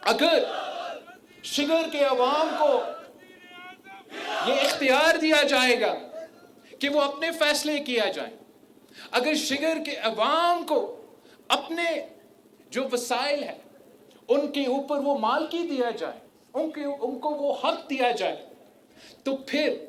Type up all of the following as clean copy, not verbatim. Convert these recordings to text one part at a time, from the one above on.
अगर शिगर के अवाम को ये इख्तियार दिया जाएगा कि वो अपने फैसले किया जाए, अगर शिगर के अवाम को अपने जो वसाइल है उनके ऊपर वो मालकी दिया जाए, उनको वो हक दिया जाए, तो फिर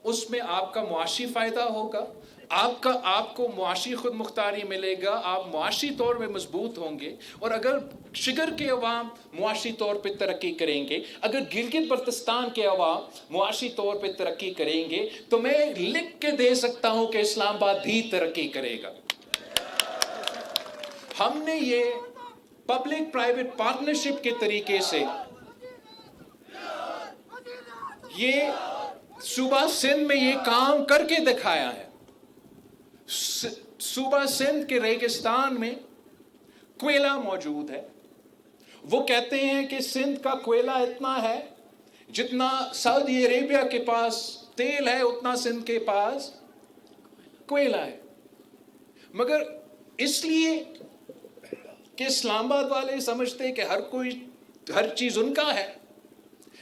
उसमें आपका मुआशी फ़ायदा होगा, आपको मुआशी खुद मुख्तारी मिलेगा, आप मुआशी तौर पे मजबूत होंगे। और अगर शिगर के अवाम मुआशी तौर पे तरक्की करेंगे, अगर गिलगित बल्तिस्तान के अवाम मुआशी तौर पे तरक्की करेंगे, तो मैं लिख के दे सकता हूँ कि इस्लामाबाद भी तरक्की करेगा। हमने ये पब्लिक प्राइवेट पार्टनरशिप के तरीके से ये सूबा सिंध में ये काम करके दिखाया है। सूबा सिंध के रेगिस्तान में कोयला मौजूद है। वो कहते हैं कि सिंध का कोयला इतना है जितना सऊदी अरेबिया के पास तेल है, उतना सिंध के पास कोयला है। मगर इसलिए कि इस्लामाबाद वाले समझते हैं कि हर चीज़ उनका है।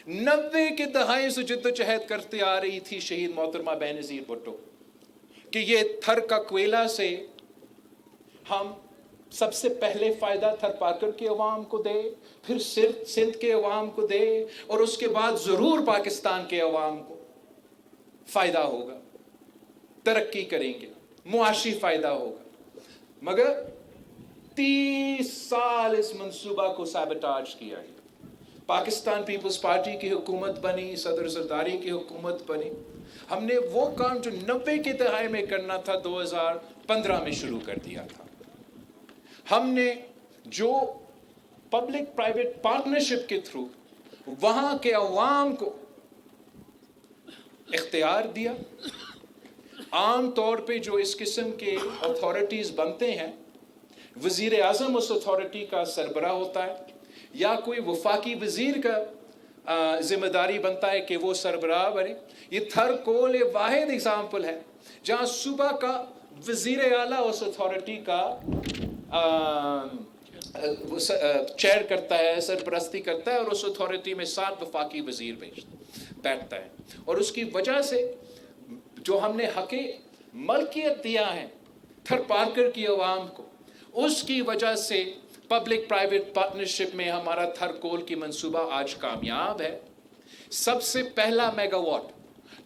90 के दहाई से जद्दोजहद करती आ रही थी शहीद मोहतरमा बेनज़ीर भुट्टो कि ये थर का कोयला से हम सबसे पहले फ़ायदा थर पाकर के अवाम को दे, फिर सिंध के अवाम को दे, और उसके बाद ज़रूर पाकिस्तान के अवाम को फ़ायदा होगा, तरक्की करेंगे, मुआशी फ़ायदा होगा। मगर 30 साल इस मंसूबा को सैबोटाज किया गया। पाकिस्तान पीपल्स पार्टी की हुकूमत बनी, सदर सरदारी की हुकूमत बनी। हमने वो काम जो 90 के दहाई में करना था 2015 में शुरू कर दिया था। हमने जो पब्लिक प्राइवेट पार्टनरशिप के थ्रू वहाँ के अवाम को इख्तियार दिया। आम तौर पे जो इस किस्म के अथॉरिटीज़ बनते हैं, वज़ीर आज़म उस अथॉरिटी का सरबराह होता है या कोई वफाकी वज़ीर का ज़िम्मेदारी बनता है कि वो सरबराह बने। ये थर कोल एक वाहिद एग्ज़ाम्पल है जहाँ सूबा का वज़ीर आला उस अथॉरिटी का चेयर करता है, सरपरस्ती करता है, और उस अथॉरिटी में 7 वफाकी वज़ीर बैठता है। और उसकी वजह से जो हमने हक़े मलकियत दिया है थर पारकर की अवाम को, उसकी वजह से पब्लिक प्राइवेट पार्टनरशिप में हमारा थर कोल की मंसूबा आज कामयाब है। सबसे पहला मेगावाट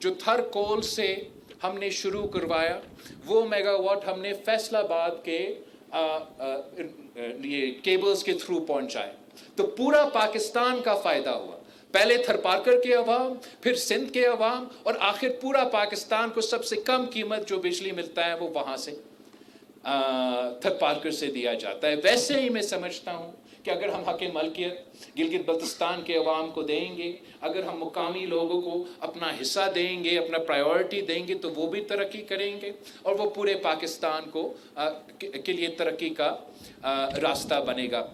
जो थर कोल से हमने शुरू करवाया, वो मेगावाट हमने फैसलाबाद के ये केबल्स के थ्रू पहुंचाए, तो पूरा पाकिस्तान का फ़ायदा हुआ। पहले थर पारकर के अवाम, फिर सिंध के अवाम, और आखिर पूरा पाकिस्तान को सबसे कम कीमत जो बिजली मिलता है वो वहाँ से थर पारकर से दिया जाता है। वैसे ही मैं समझता हूँ कि अगर हम हक़ मलकियत गिलगित बल्तिस्तान के अवाम को देंगे, अगर हम मुकामी लोगों को अपना हिस्सा देंगे, अपना प्रायोरिटी देंगे, तो वो भी तरक्की करेंगे और वो पूरे पाकिस्तान को के लिए तरक्की का रास्ता बनेगा।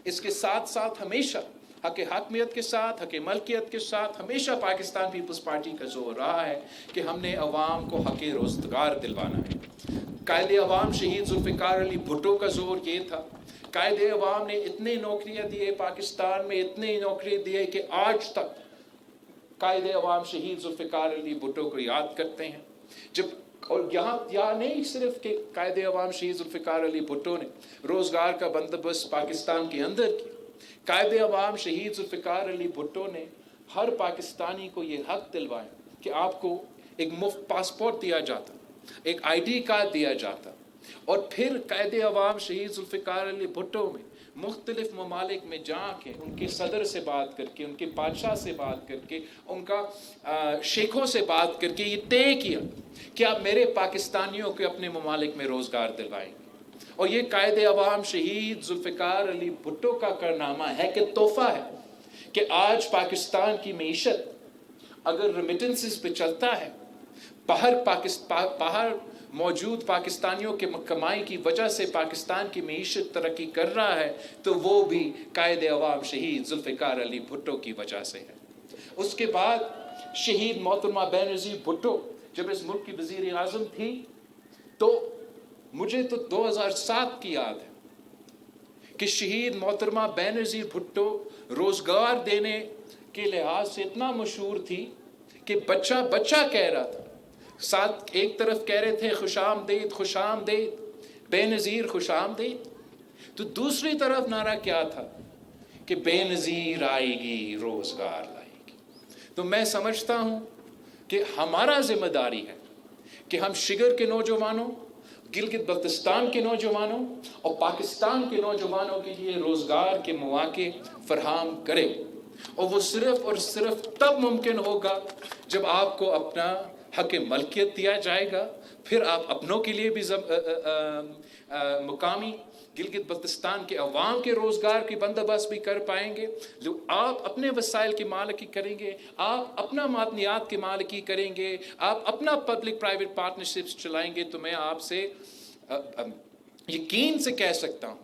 इसके साथ साथ हमेशा हक़ हाकमियत के साथ, हक़ मलकियत के साथ हमेशा पाकिस्तान पीपल्स पार्टी का जोर रहा है कि हमने अवाम को हक़ रोज़गार दिलवाना है। कायदे अवाम शहीद जुल्फ़िकार अली भुट्टो का जोर ये था। कायदे अवाम ने इतनी नौकरियाँ दिए पाकिस्तान में, इतनी नौकरियाँ दिए कि आज तक कायदे अवाम शहीद जुल्फ़िकार अली भुट्टो को याद करते हैं। जब और यहाँ नहीं सिर्फ कि कायदे अवाम शहीद जुल्फ़िकार अली भुट्टो ने रोज़गार का बंदोबस्त पाकिस्तान के अंदर किया, कायदे अवाम शहीद जुल्फ़िकार अली भुट्टो ने हर पाकिस्तानी को ये हक़ दिलवाया कि आपको एक मुफ्त पासपोर्ट दिया जाता, एक ID कार्ड दिया जाता, और फिर कायदे अवाम शहीद जुल्फ़िकार अली भुट्टो में मुख्तलिफ़ ममालिक में जाके उनके सदर से बात करके, उनके बादशाह से बात करके, उनका शेखों से बात करके ये तय किया कि आप मेरे पाकिस्तानियों को अपने ममालिक में रोज़गार दिलवाएंगे। और ये कायदे अवाम शहीद जुल्फ़िकार अली भुट्टो का कारनामा है कि तोहफ़ा है कि आज पाकिस्तान की मईशत अगर रेमिटेंसेस पे चलता है, बाहर मौजूद पाकिस्तानियों के कमाई की वजह से पाकिस्तान की मईशत तरक्की कर रहा है, तो वो भी कायदे अवाम शहीद जुल्फ़िकार अली भुट्टो की वजह से है। उसके बाद शहीद मोहतरमा बेनज़ीर भुट्टो जब इस मुल्क की वज़ीर आज़म थी, तो मुझे तो 2007 की याद है کہ شہید محترمہ بینظیر بھٹو روزگار دینے کے لحاظ سے اتنا مشہور تھی کہ بچہ بچہ کہہ رہا تھا. ساتھ ایک طرف کہہ رہے تھے خوش آمدید خوش آمدید بے نظیر خوش آمدید، تو دوسری طرف نعرہ کیا تھا کہ بے نظیر آئے گی روزگار لائے گی. تو میں سمجھتا ہوں کہ ہمارا ذمہ داری ہے کہ ہم شگر کے نوجوانوں، گلگت بلتستان کے نوجوانوں اور پاکستان کے نوجوانوں کے لیے روزگار کے مواقع فراہم کریں. اور وہ صرف اور صرف تب ممکن ہوگا جب آپ کو اپنا حق ملکیت دیا جائے گا. پھر آپ اپنوں کے لیے بھی مقامی گلگت بلتستان کے عوام کے روزگار کی بندوبست بھی کر پائیں گے. جو آپ اپنے وسائل کی مالکی کریں گے، آپ اپنا معدنیات کی مالکی کریں گے، آپ اپنا پبلک پرائیویٹ پارٹنرشپس چلائیں گے، تو میں آپ سے یقین سے کہہ سکتا ہوں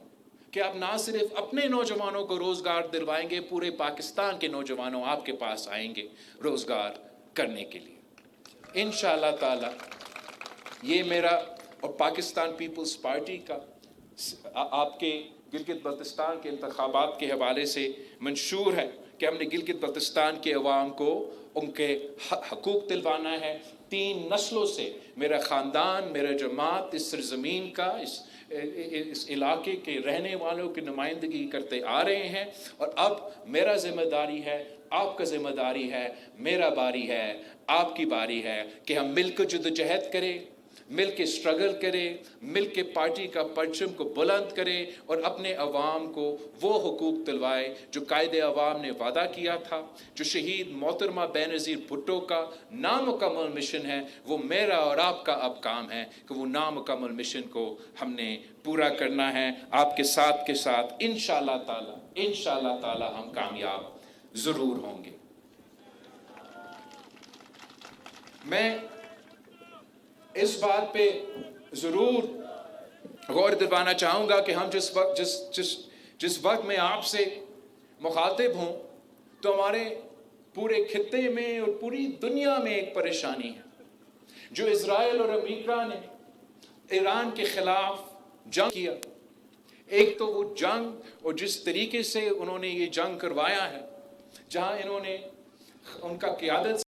کہ آپ نہ صرف اپنے نوجوانوں کو روزگار دلوائیں گے، پورے پاکستان کے نوجوانوں آپ کے پاس آئیں گے روزگار کرنے کے لیے انشاءاللہ تعالی. یہ میرا اور پاکستان پیپلز پارٹی کا آپ کے گلگت بلتستان کے انتخابات کے حوالے سے منشور ہے کہ ہم نے گلگت بلتستان کے عوام کو ان کے حقوق دلوانا ہے. 3 نسلوں سے میرا خاندان، میرا جماعت اس سرزمین کا، اس علاقے کے رہنے والوں کی نمائندگی کرتے آ رہے ہیں. اور اب میرا ذمہ داری ہے، آپ کا ذمہ داری ہے، میرا باری ہے، آپ کی باری ہے کہ ہم مل کر جدوجہد کریں، مل کے اسٹرگل کریں، مل کے پارٹی کا پرچم کو بلند کریں اور اپنے عوام کو وہ حقوق دلوائے جو قائد عوام نے وعدہ کیا تھا. جو شہید محترمہ بینظیر بھٹو کا نامکمل مشن ہے، وہ میرا اور آپ کا اب کام ہے کہ وہ نامکمل مشن کو ہم نے پورا کرنا ہے. آپ کے ساتھ انشاءاللہ تعالی ہم کامیاب ضرور ہوں گے. میں اس بات پہ ضرور غور دلوانا چاہوں گا کہ ہم جس وقت میں آپ سے مخاطب ہوں تو ہمارے پورے خطے میں اور پوری دنیا میں ایک پریشانی ہے. جو اسرائیل اور امریکہ نے ایران کے خلاف جنگ کیا، ایک تو وہ جنگ اور جس طریقے سے انہوں نے یہ جنگ کروایا ہے، جہاں انہوں نے ان کا قیادت